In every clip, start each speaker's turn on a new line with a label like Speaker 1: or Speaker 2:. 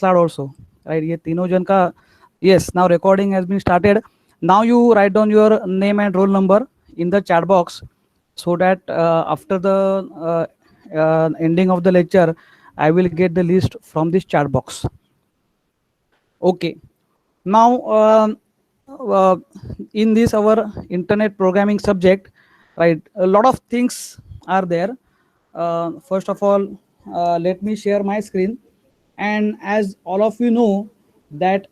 Speaker 1: also, right? ये तीनों जन का, yes, now recording has been started. Now you write down your name and roll number in the chat box, so that after the ending of the lecture, I will get the list from this chat box. Okay. Now, uh, in this our internet programming subject, right? A lot of things are there. First of all, let me share my screen, and as all of you know, that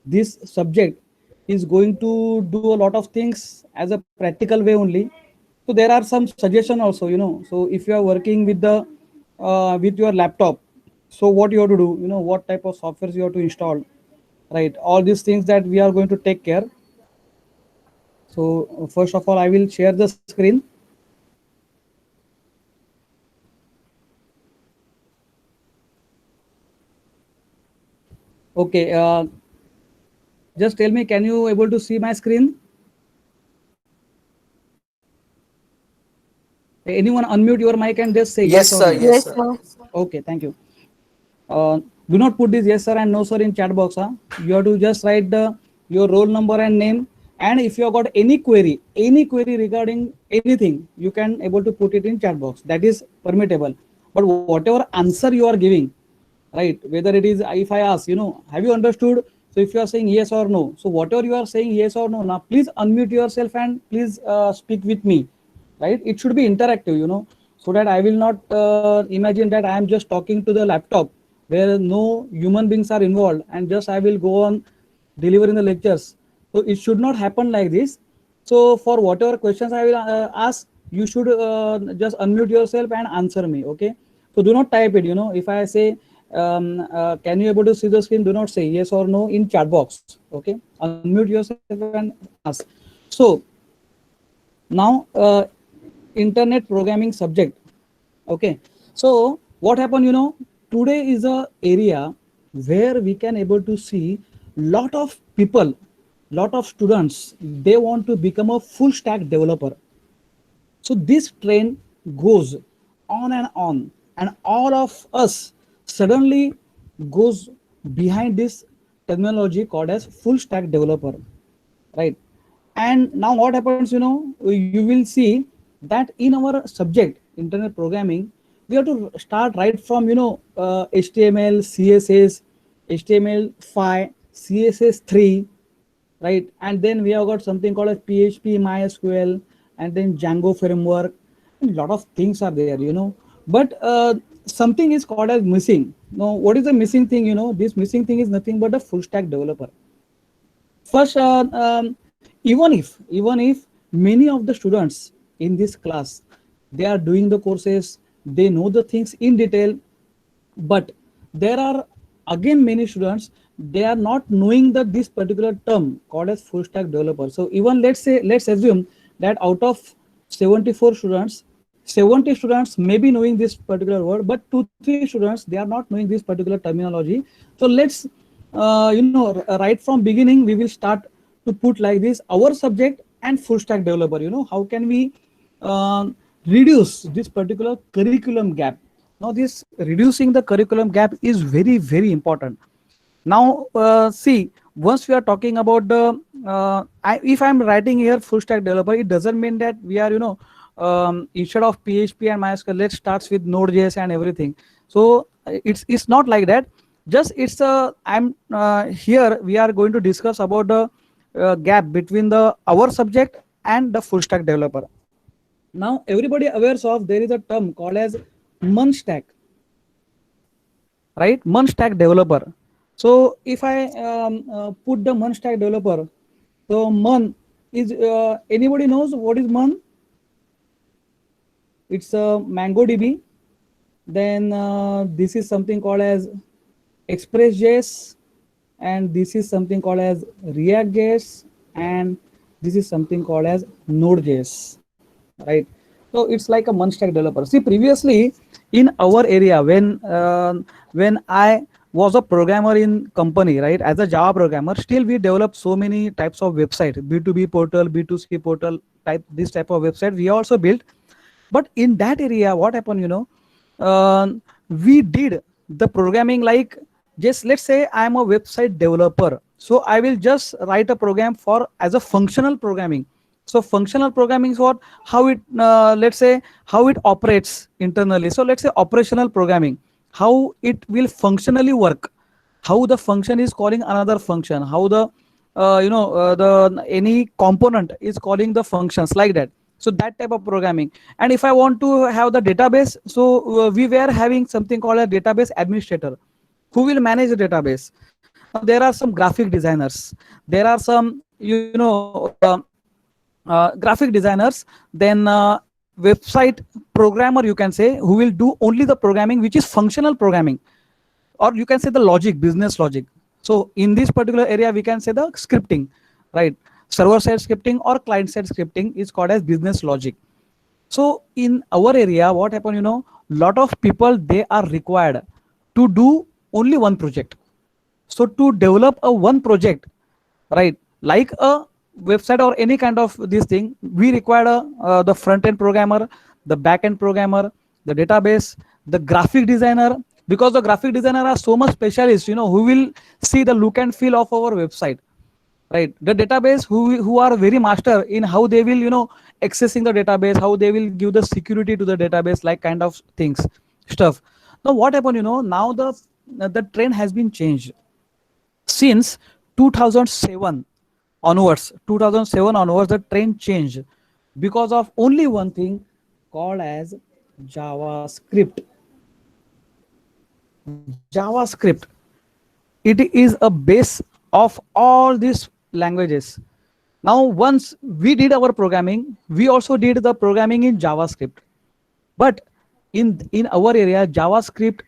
Speaker 1: this subject is going to do a lot of things as a practical way only. So there are some suggestion also, So if you are working with your laptop, so what you have to do, what type of softwares you have to install, right? All these things that we are going to take care. So first of all, I will share the screen. Okay, just tell me, can you able to see my screen? Anyone unmute your mic and just say yes
Speaker 2: Yes,
Speaker 1: or
Speaker 2: sir.
Speaker 1: no.
Speaker 2: Yes,
Speaker 3: Yes,
Speaker 2: sir.
Speaker 3: sir.
Speaker 1: Okay, thank you. Do not put this yes sir and no sir in chat box. You have to just write your roll number and name. And if you have got any query regarding anything, you can able to put it in chat box. That is permittable. But whatever answer you are giving, right? Whether it is, if I ask, have you understood? So if you are saying yes or no, so whatever you are saying yes or no, now please unmute yourself and please speak with me, right? It should be interactive, so that I will not imagine that I am just talking to the laptop where no human beings are involved, and just I will go on delivering the lectures. So it should not happen like this. So for whatever questions I will ask, you should just unmute yourself and answer me. Okay. So do not type it. If I say, can you able to see the screen? Do not say yes or no in chat box. Okay. Unmute yourself and ask. So now, internet programming subject. Okay. So what happened? Today is a area where we can able to see lot of people, lot of students. They want to become a full stack developer. So this trend goes on, and all of us suddenly goes behind this terminology called as full stack developer, right? And now what happens, you will see that in our subject internet programming, we have to start right from HTML, CSS, HTML5, CSS3, right? And then we have got something called as PHP, MySQL, and then Django framework. A lot of things are there, but something is called as missing. Now what is the missing thing? This missing thing is nothing but a full stack developer. First, even if many of the students in this class, they are doing the courses, they know the things in detail, but there are again many students, they are not knowing that this particular term called as full stack developer. So even let's assume that out of 74 students, 70 students may be knowing this particular word, but 2-3 students, they are not knowing this particular terminology. So let's right from beginning we will start to put like this our subject and full stack developer. How can we uh, reduce this particular curriculum gap? Now this reducing the curriculum gap is very very important. Now see, once we are talking about the if I'm writing here full stack developer, it doesn't mean that we are instead of PHP and MySQL, let's starts with Node.js and everything. So it's not like that. Just it's a I'm here we are going to discuss about the gap between the our subject and the full stack developer. Now everybody aware of there is a term called as Munstack, right? Munstack developer. So if I put the Munstack developer, so Mun is anybody knows what is Mun? It's a MongoDB. Then this is something called as Express.js, and this is something called as React.js, and this is something called as Node.js, right? So it's like a Munstack developer. See, previously in our area, when I was a programmer in company, right, as a Java programmer, still we developed so many types of website, B2B portal, B2C portal type, this type of website we also built. But in that area, what happened, uh, we did the programming like just let's say I am a website developer, so I will just write a program for as a functional programming. So functional programming is what, how it let's say how it operates internally. So let's say operational programming, how it will functionally work, how the function is calling another function, how the the any component is calling the functions, like that. So that type of programming. And if I want to have the database, so we were having something called a database administrator who will manage the database. Now there are some graphic designers, there are some graphic designers, then website programmer, you can say, who will do only the programming which is functional programming, or you can say the logic, business logic. So in this particular area we can say the scripting, right? Server side scripting or client side scripting is called as business logic. So in our area what happened, lot of people, they are required to do only one project. So to develop a one project, right, like a website or any kind of this thing, we require the front end programmer, the back end programmer, the database, the graphic designer, because the graphic designer are so much specialists, who will see the look and feel of our website, right? The database, who are very master in how they will accessing the database, how they will give the security to the database, like kind of things, stuff. Now what happened, now the trend has been changed since 2007 onwards. 2007 onwards the trend changed because of only one thing called as JavaScript. JavaScript, it is a base of all these languages. Now once we did our programming, we also did the programming in JavaScript. But in our area JavaScript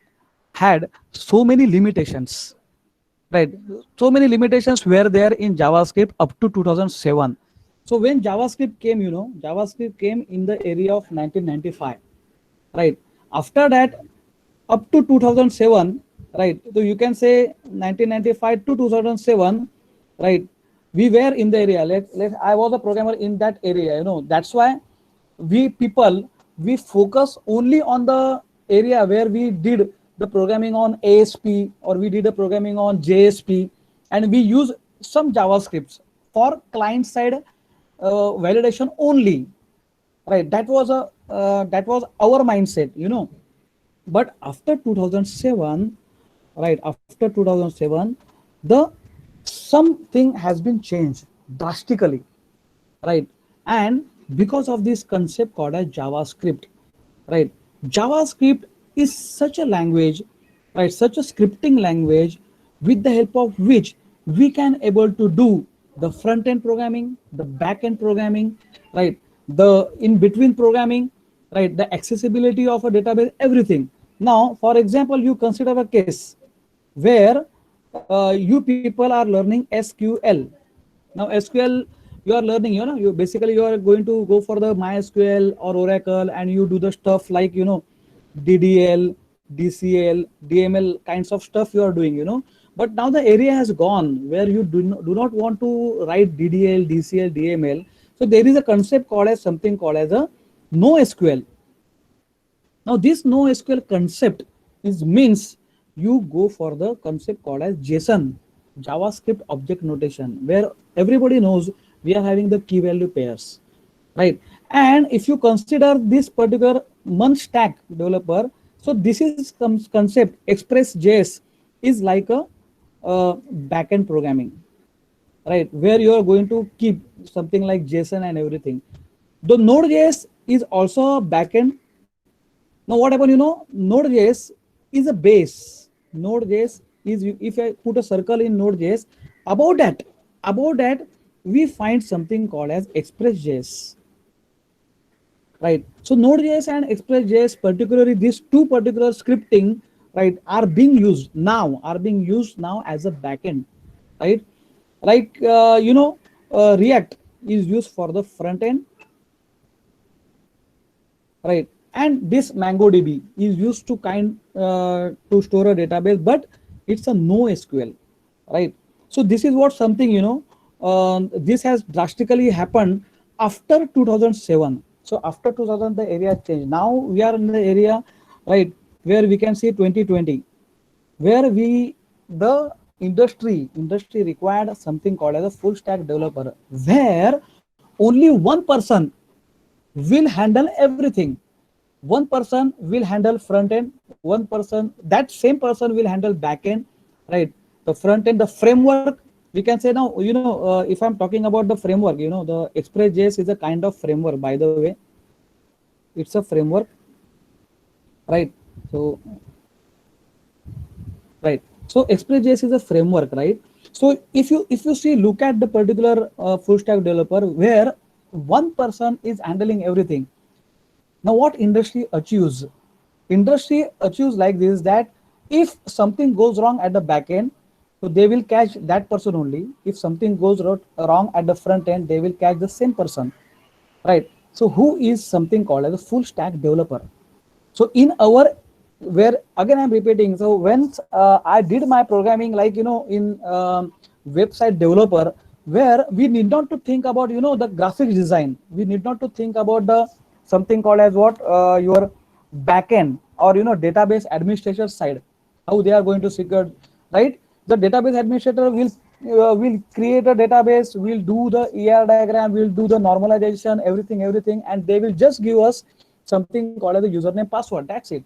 Speaker 1: had so many limitations, right? So many limitations were there in JavaScript up to 2007. So when JavaScript came, JavaScript came in the area of 1995, right? After that, up to 2007, right? So you can say 1995 to 2007, right? We were in the area. I was a programmer in that area. That's why we people, we focus only on the area where we did the programming on ASP, or we did the programming on JSP, and we use some JavaScripts for client side validation only, right? That was our mindset. But after 2007, right, after 2007, the something has been changed drastically, right? And because of this concept called as JavaScript, right? JavaScript is such a language, right, such a scripting language, with the help of which we can able to do the front end programming, the back end programming, right, the in between programming, right, the accessibility of a database, everything. Now for example, you consider a case where you people are learning SQL. Now SQL you are learning, you basically you are going to go for the MySQL or Oracle, and you do the stuff like DDL, DCL, DML kinds of stuff you are doing. But now the area has gone where you do not want to write DDL, DCL, DML. So there is a concept called as something called as a NoSQL. Now this NoSQL concept is means you go for the concept called as JSON, JavaScript object notation, where everybody knows we are having the key value pairs, right? And if you consider this particular Munchstack developer, so this is concept Express.js is like a backend programming, right, where you are going to keep something like JSON and everything. The Node.js is also a backend. Now what happened, Node.js is a base. Node.js is, if I put a circle in Node.js, about that we find something called as Express.js, right? So Node.js and Express.js, particularly these two particular scripting, right, are being used now as a backend, right? Like React is used for the front end, right? And this MongoDB is used to to store a database, but it's a NoSQL, right? So this is what something, this has drastically happened after 2007. So after 2000 the area changed. Now we are in the area, right, where we can see 2020, where we the industry required something called as a full stack developer, where only one person will handle everything. One person will handle front end, one person, that same person will handle back end, right? The front end, the framework, we can say now, if I'm talking about the framework, the Express.js is a kind of framework, by the way. It's a framework, right? So, right. So Express.js is a framework, right? So if you see, look at the particular full stack developer where one person is handling everything. Now, what industry achieves? Industry achieves like this, that if something goes wrong at the back end, so they will catch that person only. If something goes wrong at the front end, they will catch the same person, right? So who is something called as a full stack developer? So in our, where again I'm repeating, so when I did my programming, like in website developer, where we need not to think about the graphics design, we need not to think about the something called as what your backend or database administrator side, how they are going to secure, right? The database administrator will create a database, will do the ER diagram, will do the normalization, everything, and they will just give us something called as a username password. That's it.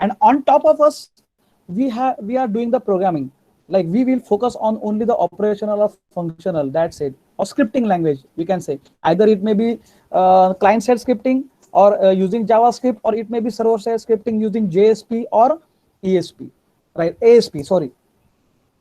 Speaker 1: And on top of us, we are doing the programming. Like we will focus on only the operational or functional. That's it. Or scripting language, we can say. Either it may be client-side scripting or using JavaScript, or it may be server-side scripting using JSP or ESP, right? ASP. Sorry.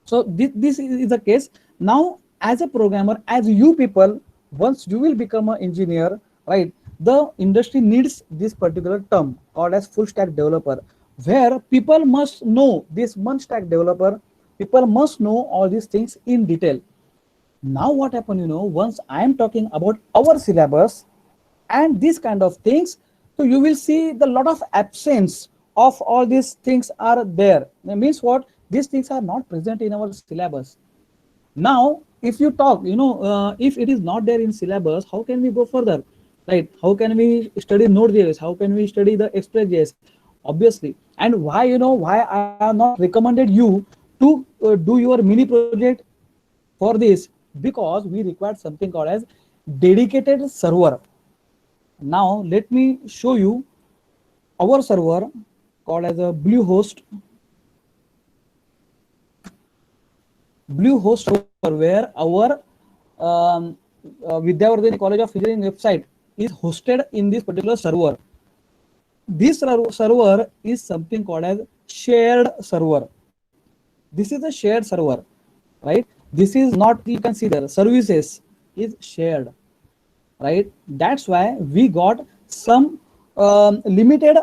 Speaker 1: So this is the case. Now, as a programmer, as you people, once you will become an engineer, right? The industry needs this particular term called as full stack developer, where people must know this one stack developer. People must know all these things in detail. Now, what happened? Once I am talking about our syllabus and these kind of things, so you will see the lot of absence of all these things are there. That means what? These things are not present in our syllabus. Now if you talk, if it is not there in syllabus, how can we go further, right? How can we study Node.js? How can we study the Express.js? Obviously. And why I have not recommended you to do your mini project for this, because we require something called as dedicated server. Now let me show you our server called as a Bluehost. Bluehost server, where our Vidyavardhini College of Engineering website is hosted in this particular server. This server is something called as shared server. This is a shared server, right? This is not, you can see there, services is shared, right? That's why we got some limited,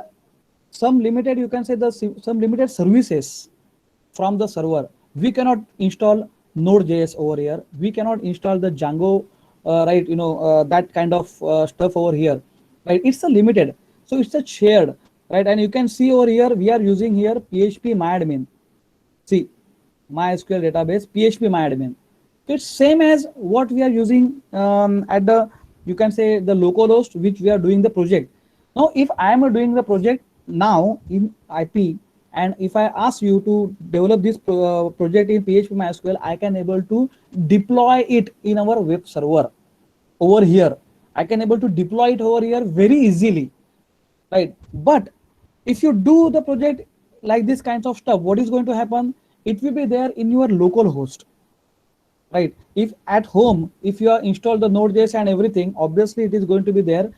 Speaker 1: you can say some limited services from the server. We cannot install Node.js over here. We cannot install the Django, right? That kind of stuff over here, right? It's a limited. So it's a shared, right? And you can see over here, we are using here PHP MyAdmin. See, MySQL database, PHP MyAdmin. So it's same as what we are using at the, you can say, the localhost, which we are doing the project. Now, if I am doing the project now in IP, and if I ask you to develop this project in PHP MySQL, I can able to deploy it in our web server over here. I can able to deploy it over here very easily, right? But if you do the project like this kinds of stuff, what is going to happen? It will be there in your local host, right? If at home, if you are installed the Node.js and everything, obviously it is going to be there.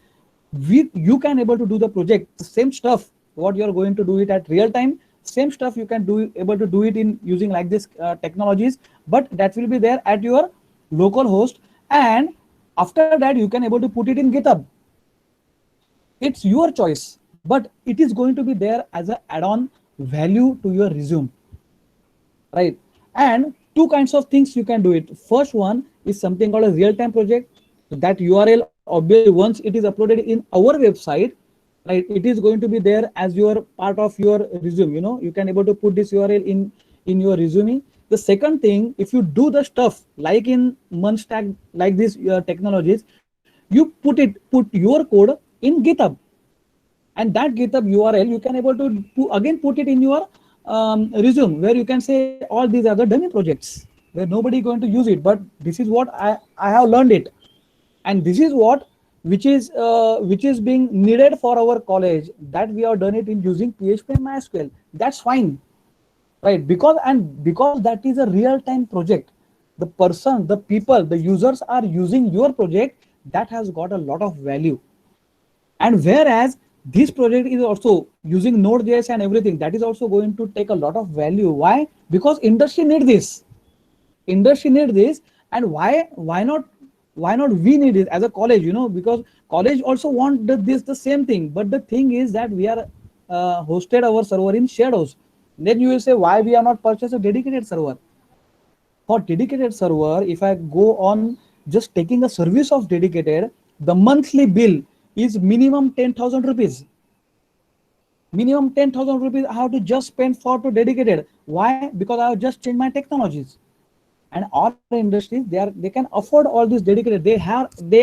Speaker 1: You can able to do the project, the same stuff, what you are going to do it at real time, same stuff you can do, able to do it in using like this technologies, but that will be there at your local host. And after that, you can able to put it in GitHub. It's your choice, but it is going to be there as an add-on value to your resume, right? And two kinds of things you can do it. First one is something called a real-time project. That URL, obviously, once it is uploaded in our website, right, it is going to be there as your part of your resume. You can able to put this URL in your resume. The second thing, if you do the stuff like in Munstack, like these technologies, you put your code in GitHub, and that GitHub URL you can able to again put it in your resume where you can say all these are the dummy projects where nobody going to use it, but this is what I have learned it, and this is what which is being needed for our college, that we have done it in using PHP and MySQL. That's fine, right? Because that is a real time project, the person, the people, the users are using your project, that has got a lot of value. And whereas this project is also using Node.js and everything, that is also going to take a lot of value. Why? Because industry need this, industry need this. And why not we need it as a college, because college also want this the same thing. But the thing is that we are hosted our server in shadows. Then you will say, why we are not purchase a dedicated server? For dedicated server, if I go on just taking a service of dedicated, the monthly bill is minimum 10,000 rupees. Minimum 10,000 rupees I have to just spend for to dedicated. Why? Because I have just changed my technologies. And all industries, they can afford all these dedicated. They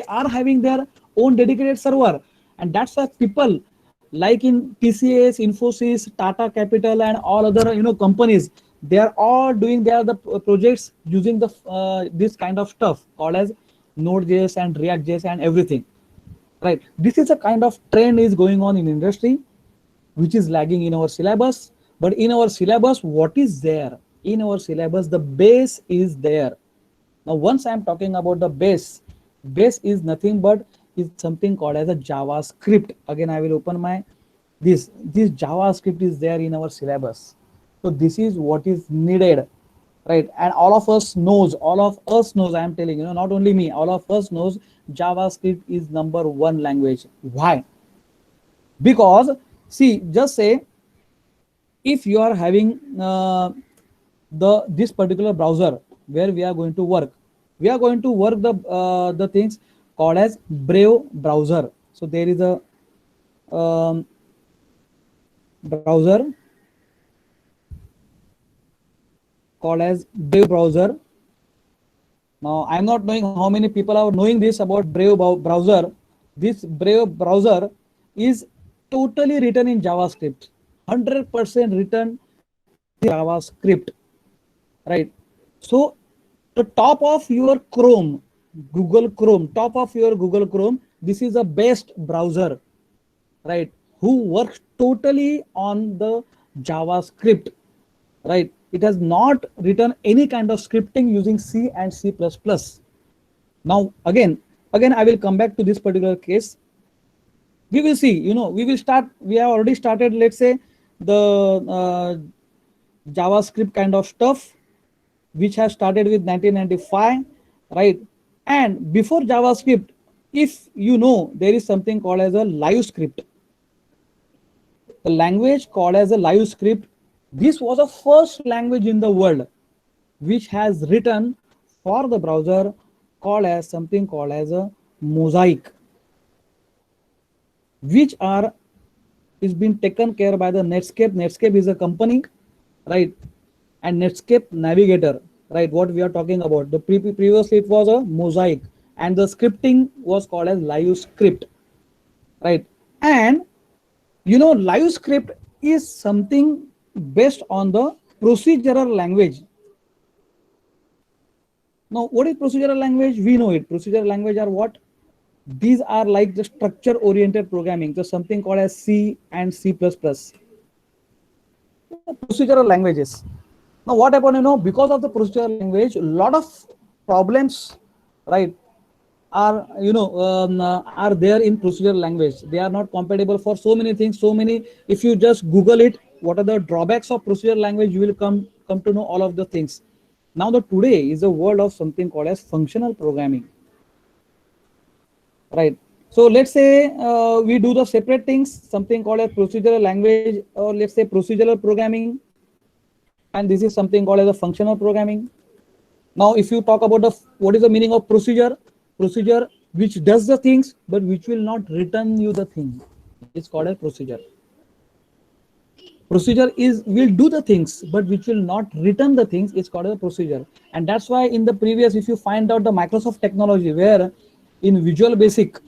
Speaker 1: are having their own dedicated server, and that's why people like in TCS, Infosys, Tata Capital, and all other companies, they are all doing the projects using the this kind of stuff called as Node.js and React.js and everything. Right? This is a kind of trend is going on in industry, which is lagging in our syllabus. But in our syllabus, what is there? In our syllabus, the base is there. Now, once I'm talking about the base is nothing but is something called as a JavaScript. Again, I will open my this JavaScript is there in our syllabus. So this is what is needed, right? And all of us knows, I am telling not only me, all of us knows JavaScript is number one language. Why? Because see, just say if you are having this particular browser where we are going to work, the things called as Brave browser. So there is a browser called as Brave browser. Now I'm not knowing how many people are knowing this about Brave browser. This Brave browser is totally written in JavaScript, 100% written JavaScript, right? So the top of your Chrome, top of your Google Chrome, this is the best browser, right? Who works totally on the JavaScript, right? It has not written any kind of scripting using C and C++. Now, again, I will come back to this particular case. We will see, we have already started, let's say, the JavaScript kind of stuff, which has started with 1995, right? And before JavaScript, if there is something called as a LiveScript. The language called as a LiveScript, this was the first language in the world which has written for the browser called as something called as a Mosaic, which is being taken care by the Netscape. Netscape is a company, right? And Netscape Navigator, right? What we are talking about. The previously it was a Mosaic, and the scripting was called as LiveScript, right? And LiveScript is something based on the procedural language. Now, what is procedural language? We know it. Procedural language are what? These are like the structure oriented programming. So something called as C and C++. Procedural languages. Now what happened, because of the procedural language, a lot of problems, right, are are there in procedural language. They are not compatible for so many things. If you just Google it, what are the drawbacks of procedural language, you will come to know all of the things. Now the today is a world of something called as functional programming, right? So let's say we do the separate things, something called a procedural language, or let's say procedural programming, and this is something called as a functional programming. Now if you talk about what is the meaning of procedure which does the things but which will not return you the thing, it's called a procedure. Procedure will do the things but which will not return the things, it's called a procedure. And that's why in the previous, if you find out the Microsoft technology, where in Visual Basic,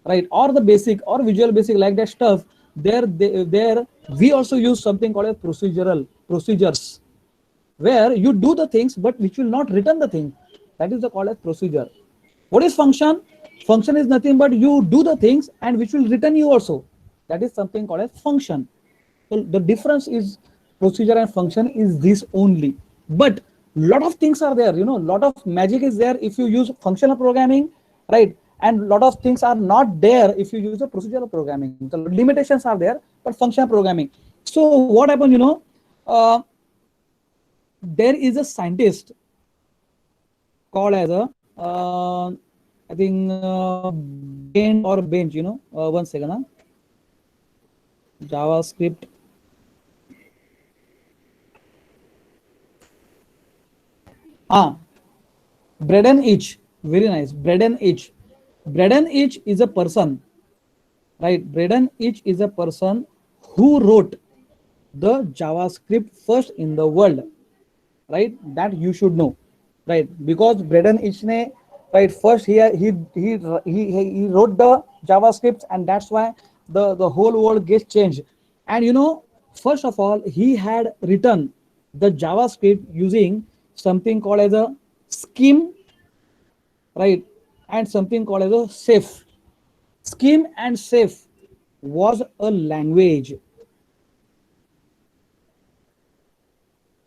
Speaker 1: right, or the basic or Visual Basic, like that stuff, there we also use something called as procedures, where you do the things but which will not return the thing. That is the called as procedure. What is function? Function is nothing but you do the things and which will return you also. That is something called as function. So the difference is procedure and function is this only. But lot of things are there, lot of magic is there if you use functional programming, right? And lot of things are not there if you use the procedural programming. The limitations are there, but functional programming. So what happened, uh, there is a scientist called as a I think Bend or Bench, 1 second, JavaScript. Braden Itch, very nice. Braden Itch. Braden Itch is a person, right? Braden Itch is a person who wrote the JavaScript first in the world, right? That you should know, right? Because Braden Itch ne, right, first he wrote the JavaScript, and that's why the whole world gets changed. And first of all, he had written the JavaScript using something called as a scheme, right, and something called as a safe. Scheme and safe was a language.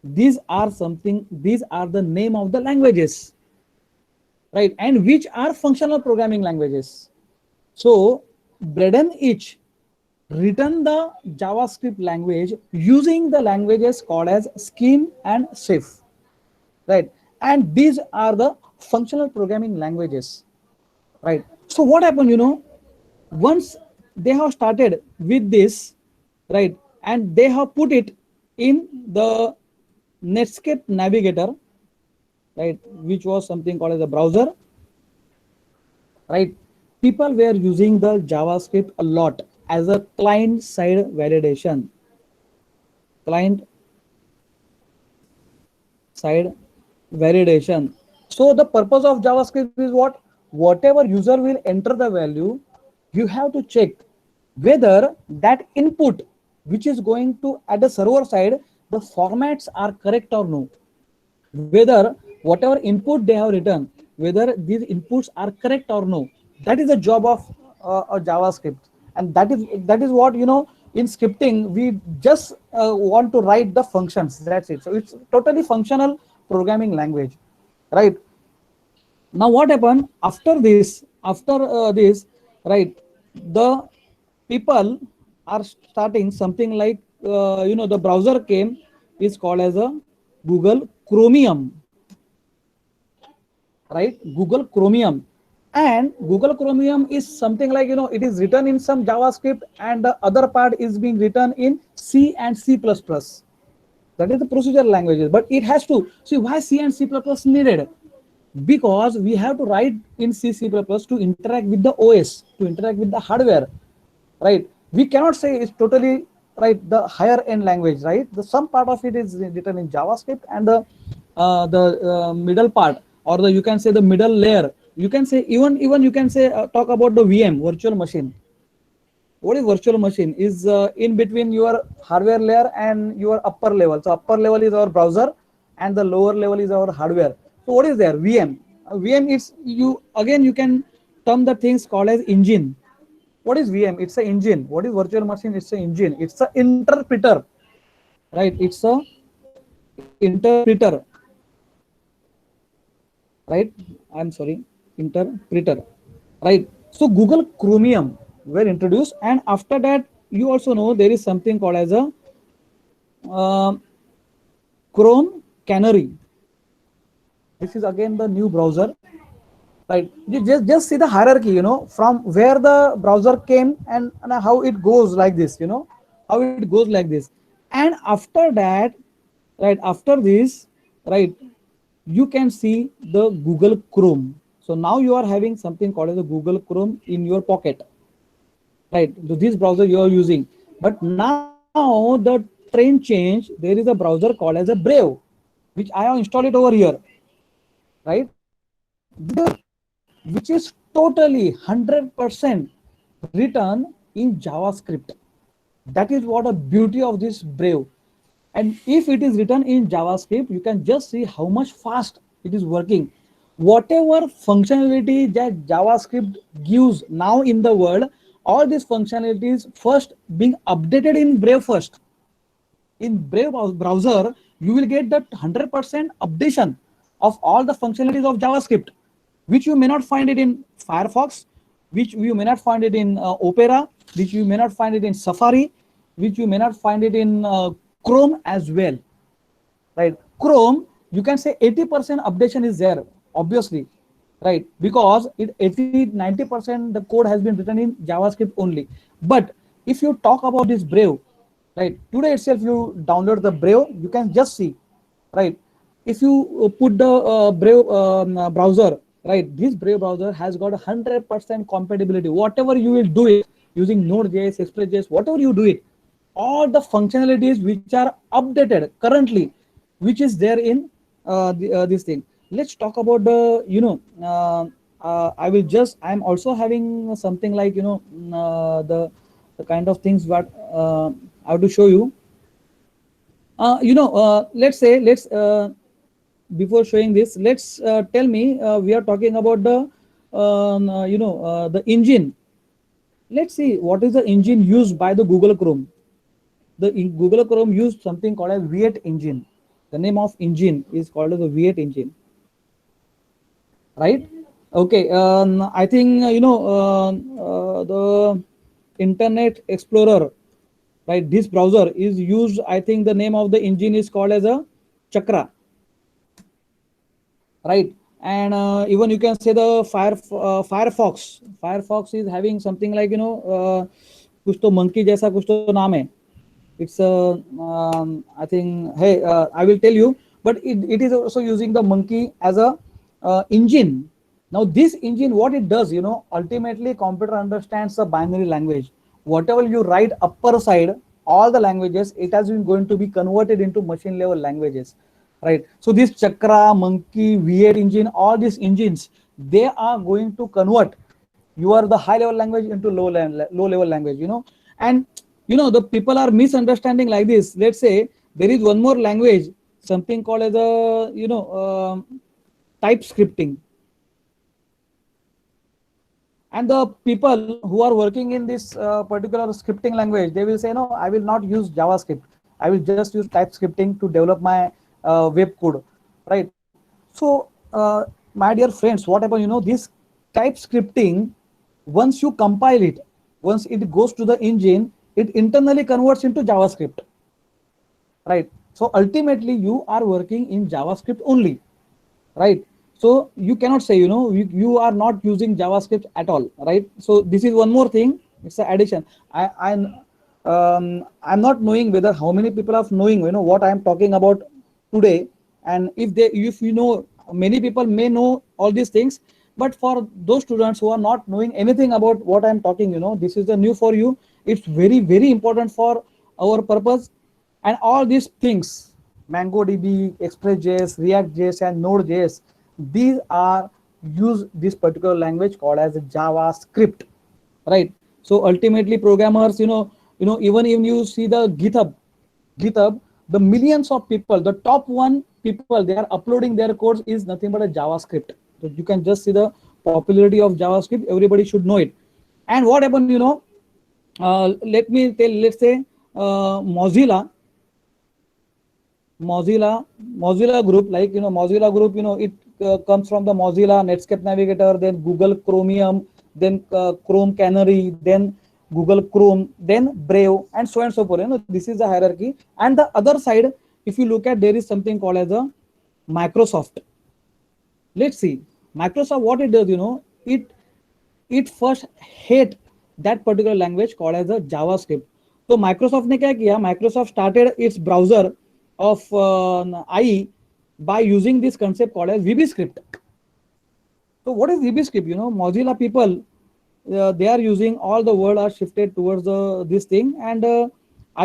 Speaker 1: These are the name of the languages, right, and which are functional programming languages. So Braden Itch written the JavaScript language using the languages called as scheme and safe, right, and these are the functional programming languages, right? So what happened, once they have started with this, right, and they have put it in the Netscape Navigator, right, which was something called as a browser, right? People were using the JavaScript a lot as a client side validation. Client side validation. So the purpose of JavaScript is what? Whatever user will enter the value, you have to check whether that input which is going to at the server side, the formats are correct or no. Whether whatever input they have written, whether these inputs are correct or no. That is the job of a JavaScript, and that is what, in scripting we just want to write the functions. That's it. So it's totally functional programming language, right? Now what happened after this, right? The people are starting something like the browser came, is called as a Google Chromium, right? Google Chromium. And Google Chromium is something like, it is written in some JavaScript, and the other part is being written in C and C++. That is the procedural languages, but it has to see why C and C++ needed, because we have to write in C, C++ to interact with the OS, to interact with the hardware, right? We cannot say it's totally, right, the higher end language, right? The some part of it is written in JavaScript, and the middle part, or you can say the middle layer, you can say even you can say talk about the VM, virtual machine. What is virtual machine? Is in between your hardware layer and your upper level. So upper level is our browser, and the lower level is our hardware. So what is there? VM. VM is, you can term the things called as engine. What is VM? It's an engine. What is virtual machine? It's an engine. It's an interpreter, right? It's a interpreter, right? I'm sorry, interpreter, right? So Google Chromium were introduced, and after that, you also know there is something called as a Chrome Canary. This is again the new browser, right? You just see the hierarchy, from where the browser came, and how it goes like this, how it goes like this. And after that, right, after this, right, you can see the Google Chrome. So now you are having something called as a Google Chrome in your pocket, right? So this browser you are using. But now the trend change, there is a browser called as a Brave, which I have installed it over here, right? Which is totally 100% written in JavaScript. That is what a beauty of this Brave. And if it is written in JavaScript, you can just see how much fast it is working. Whatever functionality that JavaScript gives now in the world, all these functionalities first being updated in Brave first. In Brave browser, you will get that 100% updation of all the functionalities of JavaScript, which you may not find it in Firefox, which you may not find it in Opera, which you may not find it in Safari, which you may not find it in Chrome as well. Right? Chrome, you can say 80% updation is there, obviously, right? Because it 80-90% the code has been written in JavaScript only. But if you talk about this Brave, right, today itself you download the Brave, you can just see, right? If you put the Brave browser, right, this Brave browser has got 100% compatibility. Whatever you will do it using Node.js, Express.js, whatever you do it, all the functionalities which are updated currently, which is there in this thing. Let's talk about the, I'm also having something like, the kind of things what I have to show you. Let's say, before showing this, let's tell me, we are talking about the engine. Let's see what is the engine used by the Google Chrome. Google Chrome used something called as V8 engine. The name of engine is called as the V8 engine, right? Okay, I think the Internet Explorer, right? This browser is used. I think the name of the engine is called as a Chakra, right? And even you can say the Firefox. Firefox is having something like कुछ तो monkey जैसा कुछ तो नाम है. It's I think, hey, I will tell you, but it is also using the monkey as a engine. Now this engine, what it does, ultimately computer understands the binary language. Whatever you write upper side, all the languages, it has been going to be converted into machine level languages, right? So this Chakra, monkey, V8 engine, all these engines, they are going to convert the high level language into low level language, and the people are misunderstanding like this. Let's say there is one more language, something called as a type scripting, and the people who are working in this particular scripting language, they will say, no, I will not use JavaScript, I will just use type scripting to develop my web code, right? So my dear friends, what happened, this type scripting, once you compile it, once it goes to the engine, it internally converts into JavaScript, right? So ultimately you are working in JavaScript only, right? So you cannot say, you are not using JavaScript at all, right? So this is one more thing. It's an addition. I'm not knowing whether how many people are knowing, what I am talking about today. And if many people may know all these things, but for those students who are not knowing anything about what I'm talking, this is the new for you. It's very, very important for our purpose. And all these things, MongoDB, Express.js, React.js, and Node.js, these are use this particular language called as JavaScript, right? So ultimately, programmers, even if you see the GitHub, the millions of people, the top one people, they are uploading their codes is nothing but a JavaScript. So you can just see the popularity of JavaScript. Everybody should know it. And what happened, let me tell, let's say Mozilla group, like, Mozilla group, it comes from the Mozilla, Netscape Navigator, then Google Chromium, then Chrome Canary, then Google Chrome, then Brave, and so forth. This is the hierarchy. And the other side, if you look at, there is something called as a Microsoft. Let's see Microsoft, what it does, it first hate that particular language called as a JavaScript. So Microsoft ने क्या किया? Microsoft started its browser of IE by using this concept called as VBScript. So what is VBScript? Mozilla people, they are using, all the world are shifted towards this thing, and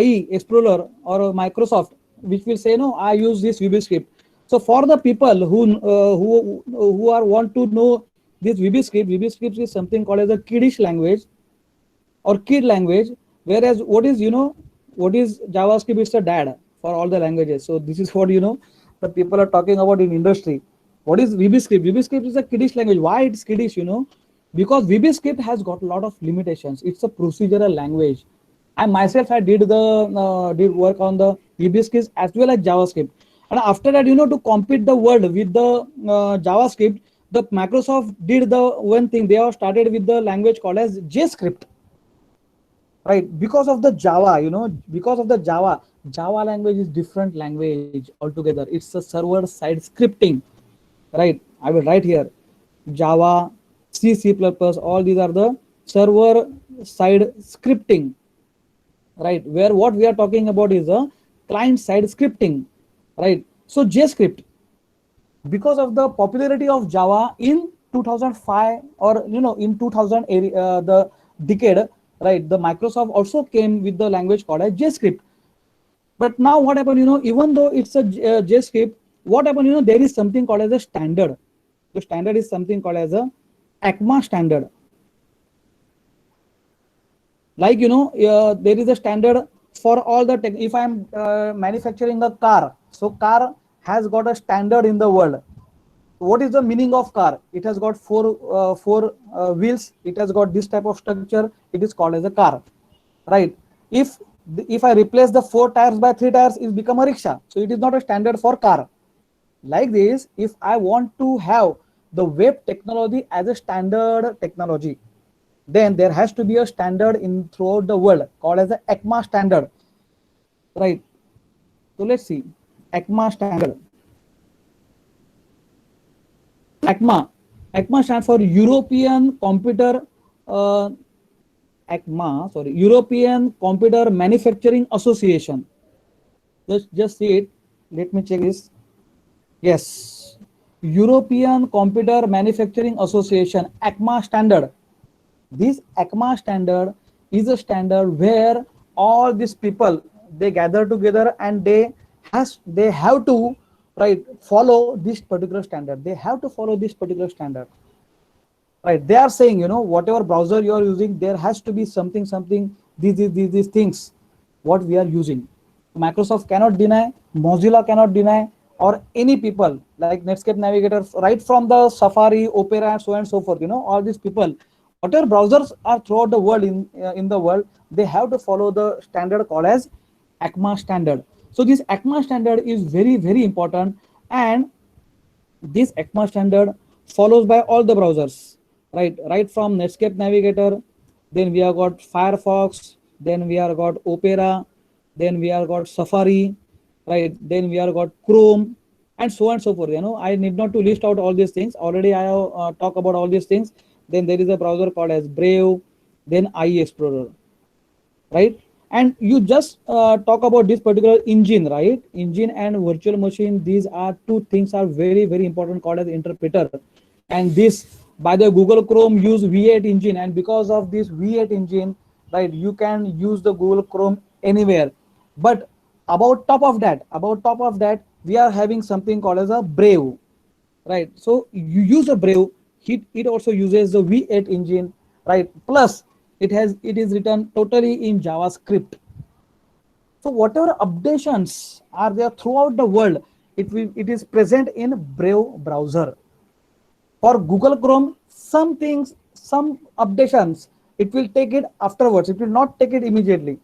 Speaker 1: IE Explorer or Microsoft, which will say, no, I use this VBScript. So for the people who are want to know this VBScript is something called as a kiddish language or kid language, Whereas what is, what is JavaScript? It's a dad for all the languages. So this is what, the people are talking about in industry. What is VBScript? VBScript is a kiddish language. Why it's kiddish? Because VBScript has got a lot of limitations. It's a procedural language. I myself, I did work on the VBScript as well as JavaScript. And after that, to compete the world with the JavaScript, the Microsoft did the one thing. They have started with the language called as JScript, right? Because of the Java, because of the Java language is different language altogether. It's a server side scripting, right? I will write here Java, C++, all these are the server side scripting, right? Where what we are talking about is a client side scripting, right? So JScript, because of the popularity of Java in 2005 or in 2000 the decade, right? The Microsoft also came with the language called as JScript. But now what happened, even though it's a JScript, what happened, there is something called as a standard. The standard is something called as a ECMA standard. Like, there is a standard for all the tech. If I'm manufacturing a car, so car has got a standard in the world. What is the meaning of car? It has got four wheels. It has got this type of structure. It is called as a car, right? If I replace the 4 tires by 3 tires, it become a rickshaw. So it is not a standard for car. Like this, if I want to have the web technology as a standard technology, then there has to be a standard in throughout the world called as the ECMA standard, right? So let's see, ECMA standard. ECMA stands for European Computer European Computer Manufacturing Association. Just see it. Let me check this. Yes, European Computer Manufacturing Association, ECMA standard. This ECMA standard is a standard where all these people, they gather together and they have to, right, follow this particular standard. They have to follow this particular standard, right? They are saying, whatever browser you are using, there has to be something, these things what we are using. Microsoft cannot deny, Mozilla cannot deny, or any people like Netscape Navigator, right from the Safari, Opera, and so on and so forth. All these people, whatever browsers are throughout the world, in the world, they have to follow the standard called as ECMA standard. So this ECMA standard is very, very important, and this ECMA standard follows by all the browsers, right from Netscape Navigator, then we have got Firefox, then we have got Opera, then we have got Safari, right? Then we have got Chrome, and so on and so forth. I need not to list out all these things. Already I have talked about all these things. Then there is a browser called as Brave, then IE Explorer, right? And you just talk about this particular engine, right? Engine and virtual machine, these are two things are very, very important called as interpreter. And this, by the Google Chrome, use V8 engine, and because of this V8 engine, right, you can use the Google Chrome anywhere. But about top of that, we are having something called as a Brave, right? So you use a Brave, it also uses the V8 engine, right? Plus it is written totally in JavaScript. So whatever updations are there throughout the world, it is present in Brave browser. For Google Chrome, some things, some updations, it will take it afterwards. It will not take it immediately,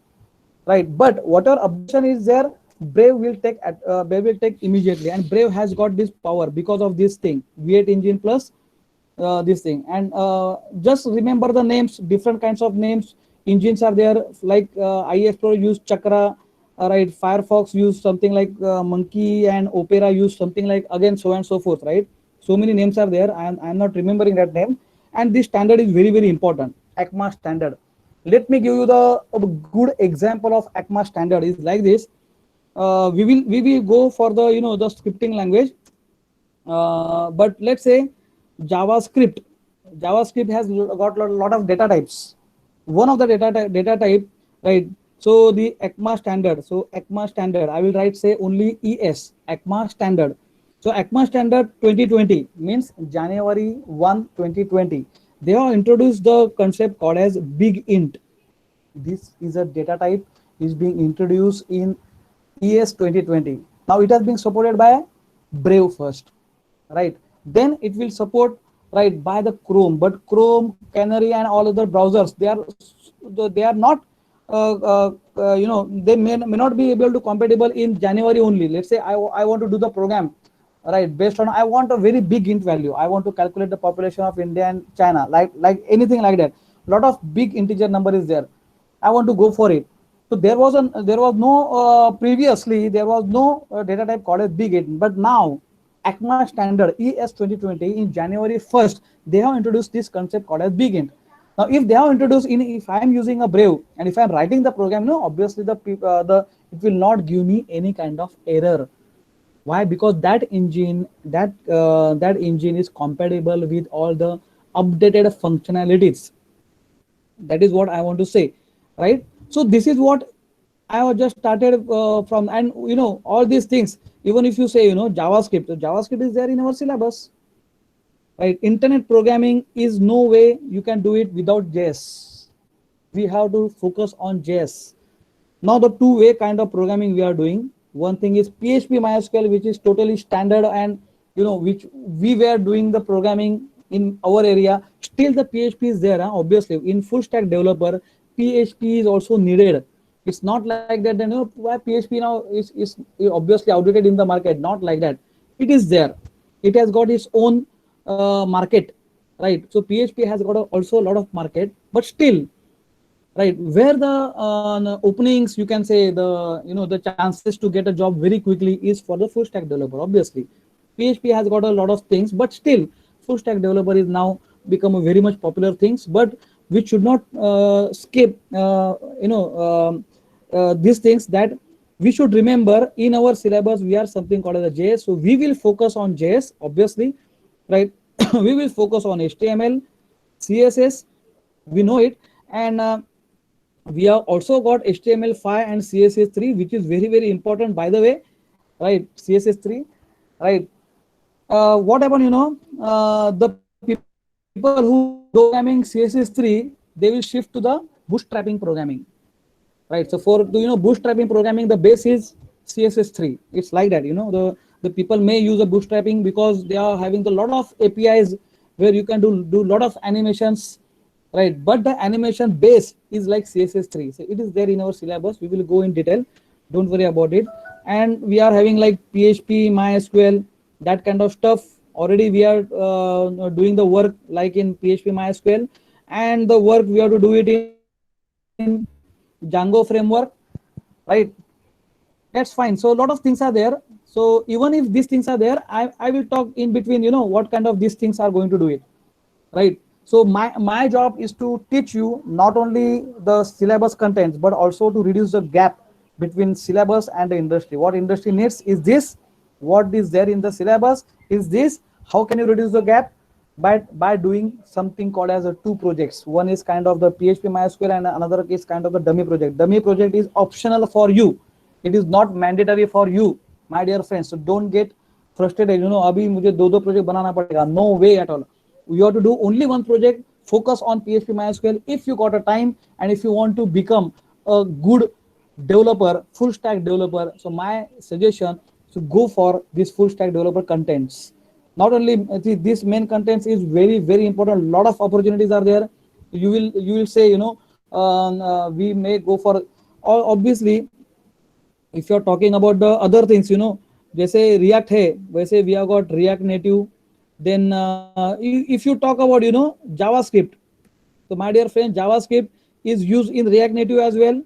Speaker 1: right? But whatever updation is there, Brave will take immediately, and Brave has got this power because of this thing, V8 engine plus this thing. And just remember the names, different kinds of names, engines are there, like IE Explorer use Chakra, right? Firefox use something like Monkey, and Opera use something like, again, so and so forth, right? So many names are there. I am not remembering that name. And this standard is very, very important, ECMA standard. Let me give you a good example of ECMA standard. Is like this. We will go for the the scripting language, but let's say JavaScript has got a lot of data types. One of the data type, right? So the ECMA standard. So ECMA standard, I will write say only ES, ECMA standard. So ECMA standard 2020 means January 1, 2020. They have introduced the concept called as big int. this is a data type is being introduced in ES 2020. Now it has been supported by Brave first, right? Then it will support, right, by the Chrome, but Chrome, Canary, and all other browsers, they are not they may not be able to compatible in January only. Let's say I want to do the program, right, based on I want a very big int value. I want to calculate the population of India and China, like anything like that. Lot of big integer number is there. I want to go for it. So there was no previously there was no data type called as big int, but now ACMA standard ES 2020 in January 1st, they have introduced this concept called as big int. Now, if they have introduced if I am using a Brave and if I am writing the program, no, obviously the it will not give me any kind of error. Why? Because that engine that engine is compatible with all the updated functionalities. That is what I want to say, right? So this is what I have just started from, and all these things. Even if you say JavaScript, so JavaScript is there in our syllabus, right? Internet programming is no way you can do it without JS. We have to focus on JS. Now the two-way kind of programming we are doing. One thing is PHP MySQL, which is totally standard, and which we were doing the programming in our area. Still the PHP is there, obviously. In full stack developer, PHP is also needed. It's not like that, why PHP now is obviously outdated in the market. Not like that. It is there. It has got its own market, right? So PHP has got also a lot of market, but still, right, where the openings, you can say, the chances to get a job very quickly is for the full stack developer. Obviously PHP has got a lot of things, but still full stack developer is now become a very much popular things. But we should not skip these things, that we should remember in our syllabus we are something called as a JS. So we will focus on JS, obviously, right? We will focus on HTML, CSS, we know it, and we have also got HTML5 and CSS3, which is very, very important, by the way, right? CSS3, right? What happened, the people who programming CSS3, they will shift to the bootstrapping programming, right? So for bootstrapping programming, the base is CSS3. It's like that. The people may use a bootstrapping because they are having a lot of APIs where you can do lot of animations, right? But the animation base is like CSS3. So it is there in our syllabus. We will go in detail. Don't worry about it. And we are having like PHP, MySQL, that kind of stuff. Already we are doing the work like in PHP, MySQL, and the work we have to do it in Django framework, right? That's fine. So a lot of things are there. So even if these things are there, I will talk in between, what kind of these things are going to do it, right? So my job is to teach you not only the syllabus contents, but also to reduce the gap between syllabus and the industry. What industry needs is this. What is there in the syllabus is this. How can you reduce the gap? By doing something called as a two projects. One is kind of the PHP MySQL and another is kind of the dummy project. Dummy project is optional for you. It is not mandatory for you, my dear friends. So don't get frustrated. Abhi mujhe do project banana padega. No way at all. You have to do only one project. Focus on PHP MySQL if you got a time, and if you want to become a good developer, full stack developer. So my suggestion, so go for this full stack developer contents. Not only this main contents is very, very important. A lot of opportunities are there. You will say, we may go for, obviously, if you're talking about the other things, जैसे React है, वैसे we have got React Native. Then if you talk about, JavaScript, so my dear friend, JavaScript is used in React Native as well,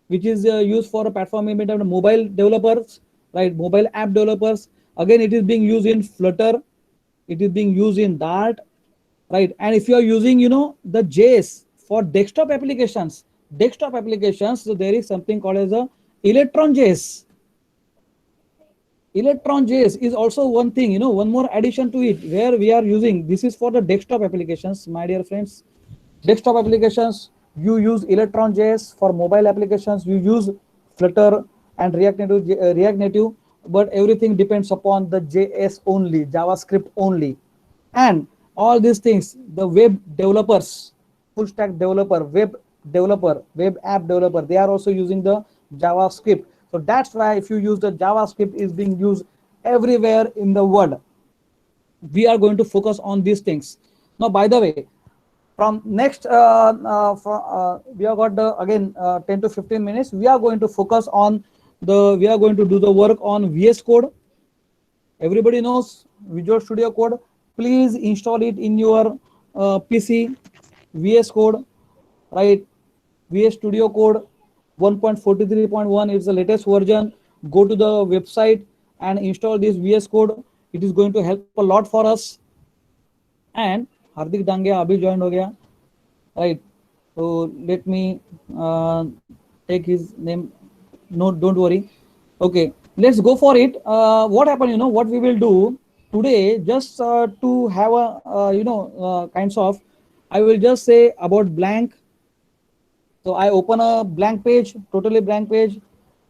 Speaker 1: which is used for a platform implementation of mobile developers, right? Mobile app developers. Again, it is being used in Flutter. It is being used in Dart, right? And if you are using, the JS for desktop applications, so there is something called as a Electron JS. Electron JS is also one thing, one more addition to it where we are using. This is for the desktop applications, my dear friends. Desktop applications, you use Electron JS. For mobile applications, you use Flutter and React Native, but everything depends upon the JS only, JavaScript only. And all these things, the web developers, full stack developer, web developer, web app developer, they are also using the JavaScript. So that's why if you use the JavaScript is being used everywhere in the world. We are going to focus on these things. Now, by the way, from next we have got the again 10 to 15 minutes, we are going to focus on we are going to do the work on VS Code. Everybody knows Visual Studio Code. Please install it in your PC. VS Code, right? VS Studio Code 1.43.1 is the latest version. Go to the website and install this VS Code. It is going to help a lot for us. And Hardik Dangia abhi joined ho gaya, right? So let me take his name. No, don't worry. Okay, let's go for it. What happened? You know what we will do today? Just to have a kinds of, I will just say about blank. So I open a blank page, totally blank page.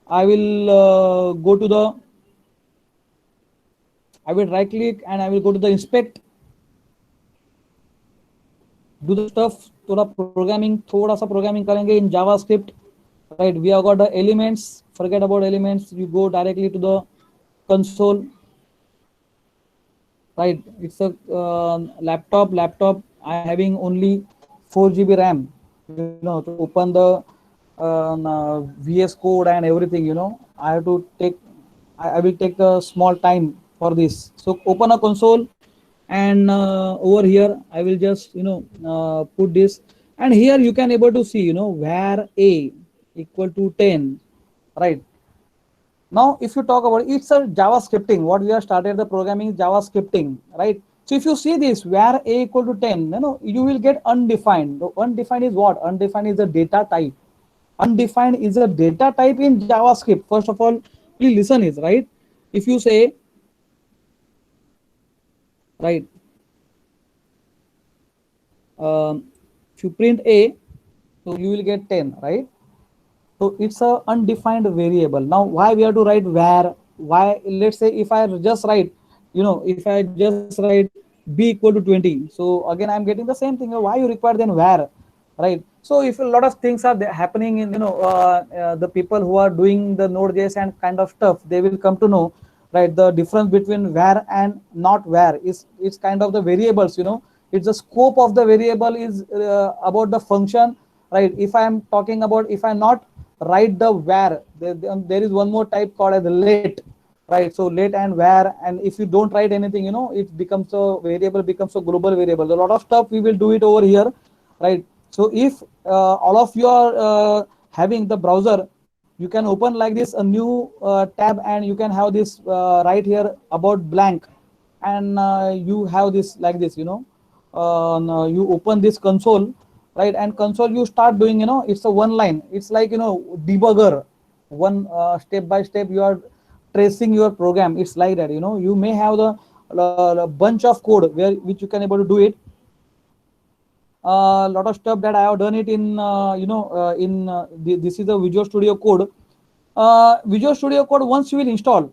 Speaker 1: I will go to the. I will right click and I will go to the inspect. Do the stuff. थोड़ा सा programming करेंगे in JavaScript. Right, we have got the elements. Forget about elements. You go directly to the console. Right, it's a laptop. I am having only 4 GB RAM. You know, to open the VS Code and everything. You know, I have to take. I will take a small time for this. So open a console, and over here I will just put this, and here you can able to see var a equal to 10, right? Now if you talk about it's a JavaScripting, what we have started the programming is JavaScripting, right? So if you see this var a equal to 10, you will get undefined. The undefined is what? Undefined is a data type. Undefined is a data type in JavaScript. First of all, please listen is right. If you say, right, if you print a, so you will get 10, right? So it's a undefined variable. Now why we have to write var? Why? Let's say if I just write, if I just write b equal to 20, so again I'm getting the same thing. Why you require then var, right? So if a lot of things are happening in the people who are doing the Node.js and kind of stuff, they will come to know, right, the difference between var and not var is it's kind of the variables. It's the scope of the variable is about the function, right? If I am talking about, if I not write the var, there is one more type called as let, right? So let and var, and if you don't write anything, it becomes a variable, becomes a global variable. A lot of stuff we will do it over here, right? So if all of you are having the browser, you can open like this a new tab, and you can have this right here about blank, and you have this like this, you open this console, right? And console you start doing, it's a one line. It's like, debugger, one step by step you are tracing your program. It's like that. You may have the bunch of code which you can able to do it. A lot of stuff that I have done it in this is the Visual Studio Code. Visual Studio Code, once you will install,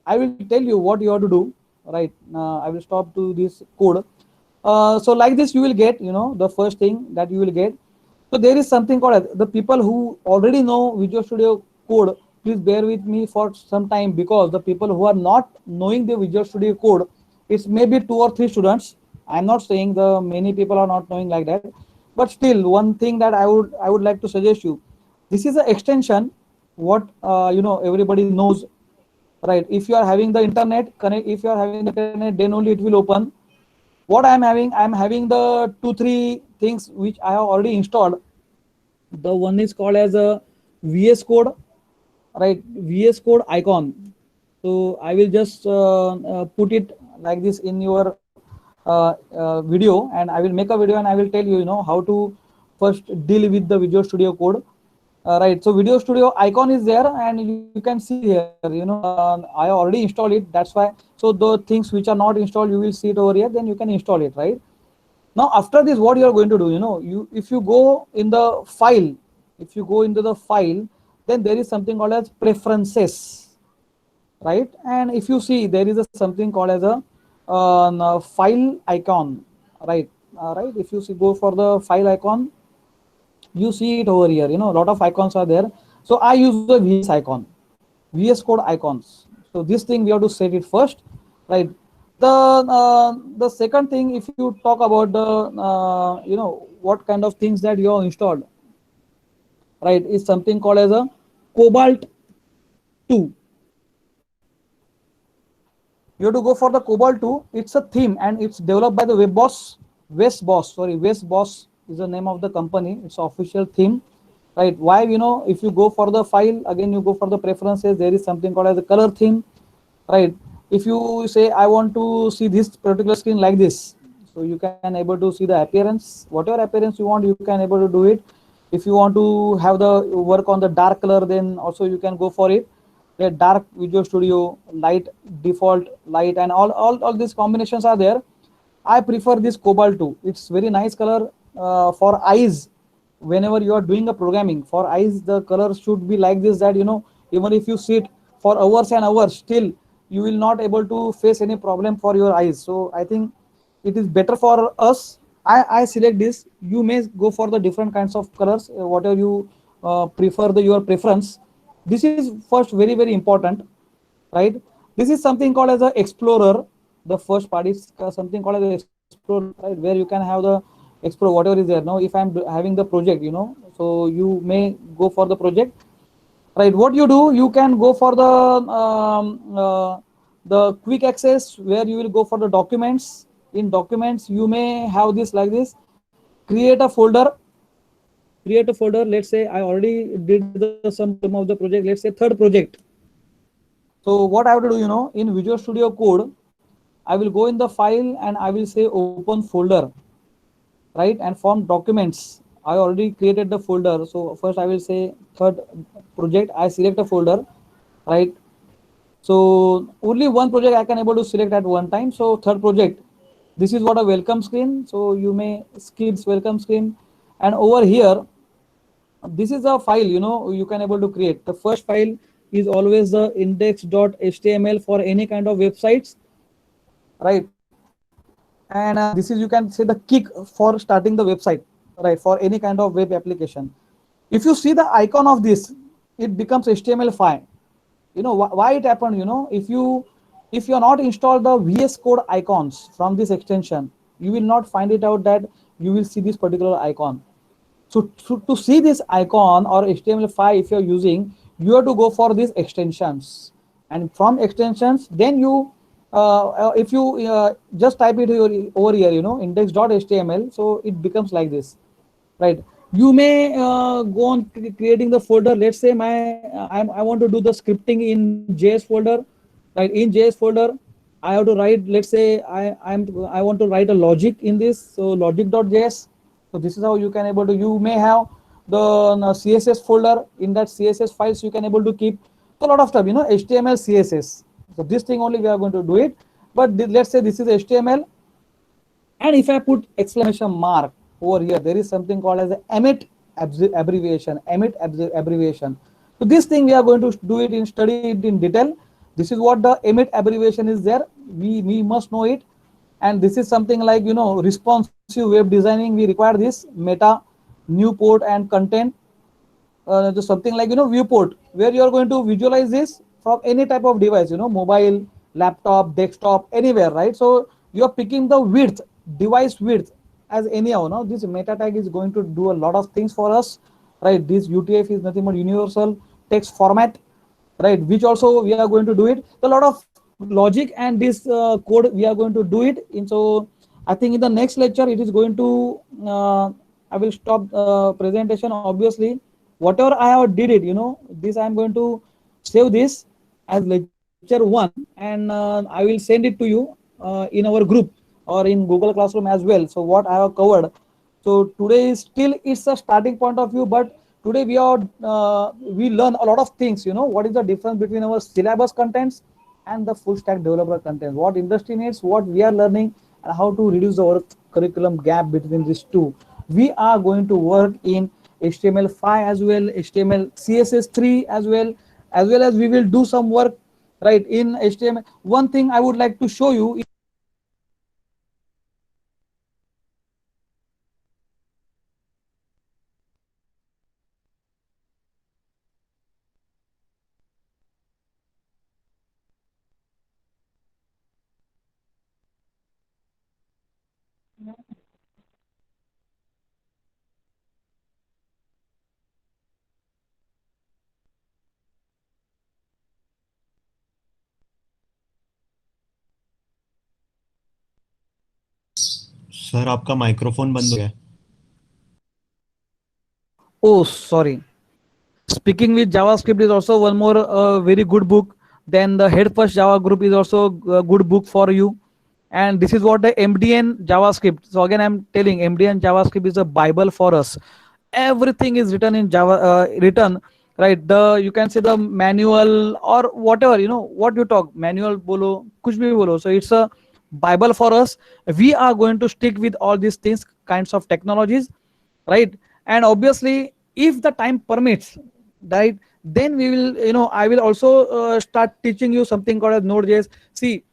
Speaker 1: I will tell you what you have to do, right? I will stop to this code. So like this you will get, the first thing that you will get. So there is something called the people who already know Visual Studio Code, please bear with me for some time, because the people who are not knowing the Visual Studio Code, it's maybe 2 or 3 students. I'm not saying the many people are not knowing like that, but still one thing that I would like to suggest you. This is an extension what everybody knows, right? If you are having the internet connect, if you are having the internet, then only it will open. What I'm having the 2-3 things which I have already installed. The one is called as a VS Code, right? VS Code icon. So I will just put it like this in your video, and I will make a video and I will tell you, how to first deal with the Visual Studio Code. Right, so Video Studio icon is there, and you can see here, I already installed it. That's why. So the things which are not installed, you will see it over here. Then you can install it, right? Now after this, what you are going to do, if you go in the file, if you go into the file, then there is something called as preferences, right? And if you see, there is something called as a file icon, right? Right. If you see, go for the file icon. You see it over here, a lot of icons are there. So I use the VS icon, VS Code icons. So this thing we have to set it first, right? The second thing, if you talk about the what kind of things that you have installed, right, is something called as a Cobalt 2. You have to go for the Cobalt 2. It's a theme and it's developed by the West Boss is the name of the company. It's official theme, right? Why, if you go for the file, again, you go for the preferences, there is something called as the color theme, right? If you say, I want to see this particular screen like this, so you can able to see the appearance, whatever appearance you want, you can able to do it. If you want to have the work on the dark color, then also you can go for it. The dark Visual Studio, light, default light, and all these combinations are there. I prefer this Cobalt 2. It's very nice color for eyes. Whenever you are doing a programming for eyes, the color should be like this, that even if you sit for hours and hours, still you will not able to face any problem for your eyes. So I think it is better for us. I select this. You may go for the different kinds of colors, whatever you prefer, your preference. This is first very important, right? This is something called as a Explorer. The first part is something called as Explorer, right, where you can have the explore whatever is there. Now if I'm having the project, so you may go for the project, right? What you do, you can go for the quick access, where you will go for the documents. In documents, you may have this like this. Create a folder. Let's say I already did some of the project, let's say third project. So what I have to do, in Visual Studio Code, I will go in the file and I will say open folder, right? And from documents, I already created the folder. So first I will say third project, I select a folder, right? So only one project I can able to select at one time. So third project, this is what a welcome screen. So you may skip this welcome screen. And over here, this is a file, you can able to create. The first file is always the index.html for any kind of websites, right? And this is, you can say, the kick for starting the website, right, for any kind of web application. If you see the icon of this, it becomes HTML5. Why it happened, if you are not installed the VS Code icons from this extension, you will not find it out that you will see this particular icon. So to see this icon or HTML5, if you're using, you have to go for these extensions. And from extensions, then you, if you just type it over here, index.html, so it becomes like this, right? You may go on creating the folder. Let's say I want to do the scripting in JS folder, right? In JS folder, I have to write, let's say I want to write a logic in this, so logic.js. So this is how you can able to, you may have the CSS folder. In that CSS files, you can able to keep a lot of stuff, HTML, CSS. So this thing only we are going to do it. But let's say this is HTML, and if I put exclamation mark over here, there is something called as the emit abbreviation. So this thing we are going to do it in, study it in detail. This is what the emit abbreviation is there. We must know it. And this is something like, responsive web designing. We require this meta, new port, and content. Just something like, viewport, where you are going to visualize this from any type of device, mobile, laptop, desktop, anywhere, right? So you are picking the width, device width, as anyhow. Now this meta tag is going to do a lot of things for us, right? This UTF is nothing but universal text format, right, which also we are going to do it. A lot of logic and this code we are going to do it in. So I think in the next lecture it is going to I will stop presentation. Obviously, whatever I have did it, this I am going to save this as lecture 1, and I will send it to you in our group or in Google Classroom as well. So what I have covered, so today is still, it's a starting point of view, but today we learn a lot of things. What is the difference between our syllabus contents and the full stack developer content, what industry needs, what we are learning, and how to reduce our curriculum gap between these two. We are going to work in HTML5 as well, HTML CSS3 as well as we will do some work, right, in HTML. One thing I would like to show you is
Speaker 2: sir आपका microphone बंद हो गया है।
Speaker 1: Oh, sorry. Speaking with JavaScript is also one more very good book. Then the Head First Java Group is also a good book for you. And this is what the MDN JavaScript. So again, I'm telling MDN JavaScript is a Bible for us. Everything is written in Java, written right. The you can say the manual or whatever what you talk manual bolo, kuch bhi bolo. So it's a Bible for us. We are going to stick with all these things, kinds of technologies, right? And obviously if the time permits, right, then we will I will also start teaching you something called as Node.js. See,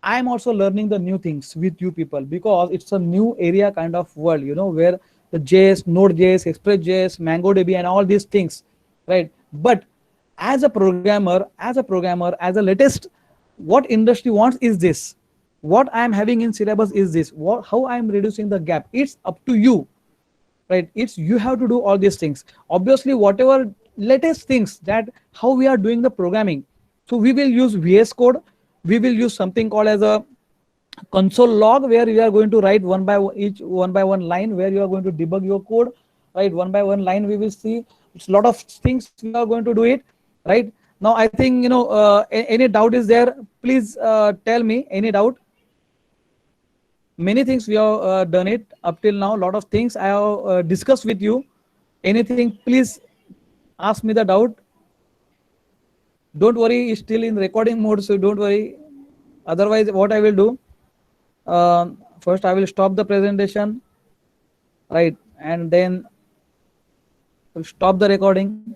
Speaker 1: I am also learning the new things with you people because it's a new area kind of world, where the JS, Node.js, Express.js, MongoDB, and all these things, right? But as a latest, what industry wants is this. What I am having in syllabus is this. How I am reducing the gap. It's up to you, right? It's you have to do all these things. Obviously, whatever latest things that how we are doing the programming. So we will use VS Code. We will use something called as a console log where you are going to write one by one line where you are going to debug your code, right? One by one line we will see. It's a lot of things we are going to do it, right? Now I think any doubt is there, please tell me any doubt. Many things we have done it up till now. A lot of things I have discussed with you. Anything, please ask me the doubt. Don't worry, it's still in recording mode, so don't worry. Otherwise, what I will do, first I will stop the presentation, right, and then we'll stop the recording.